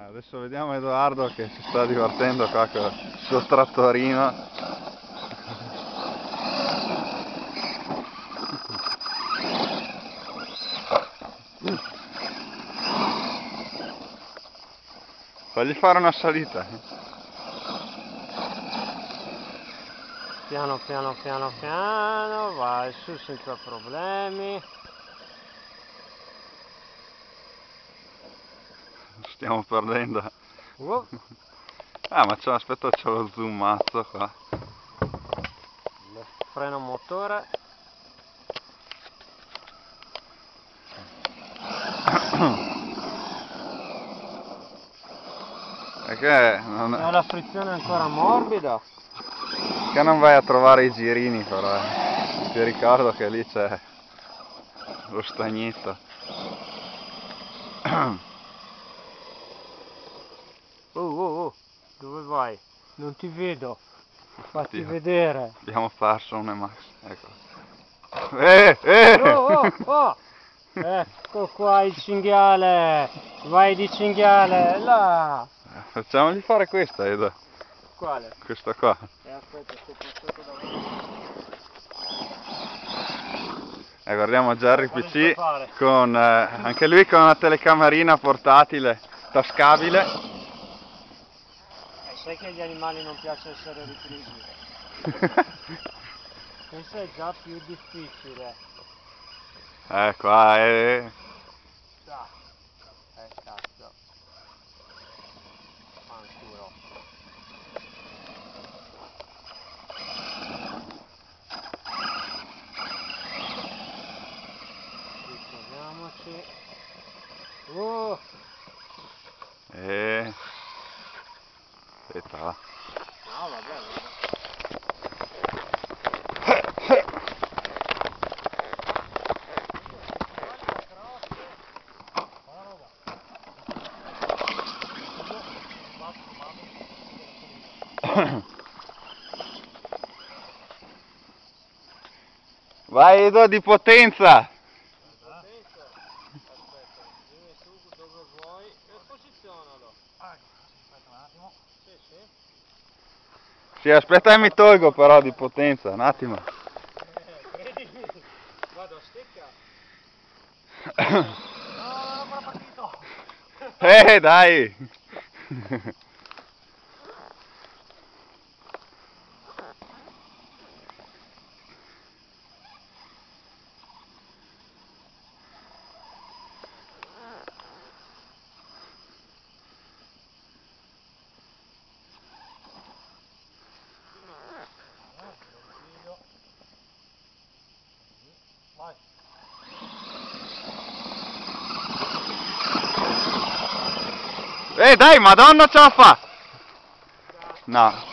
Adesso vediamo Edoardo che si sta divertendo qua con il suo trattorino. Fagli fare una salita. Piano piano piano piano, vai su senza problemi. Stiamo perdendo. Ah, ma aspetta, c'è lo zoomazzo qua. freno motore. Perché non È la frizione ancora morbida. Che non vai a trovare i girini però, Ti ricordo che lì c'è lo stagnetto. Dove vai? Non ti vedo. Fatti Oddio, vedere. abbiamo perso un Emax, ecco. Ecco qua il cinghiale. Vai di cinghiale, là. Facciamogli fare questa, Edo. Quale? Questa qua. Aspetta, sto passato davanti. Guardiamo Jerry PC con anche lui con una telecamerina portatile, tascabile. Sai che agli animali non piace essere ripresi. Questo è già più difficile. Qua è... Cazzo. Fanculo. Ritroviamoci. Aspetta, va. No, vabbè. Vai Edo, di potenza! Aspetta, vieni su dove vuoi e posizionalo. Aspetta un attimo. Sì. Sì, aspetta che mi tolgo però di potenza, un attimo. Credimi, vado a stecca. No, non è ancora partito. Dai! Vai. Dai, madonna ce la fa! No.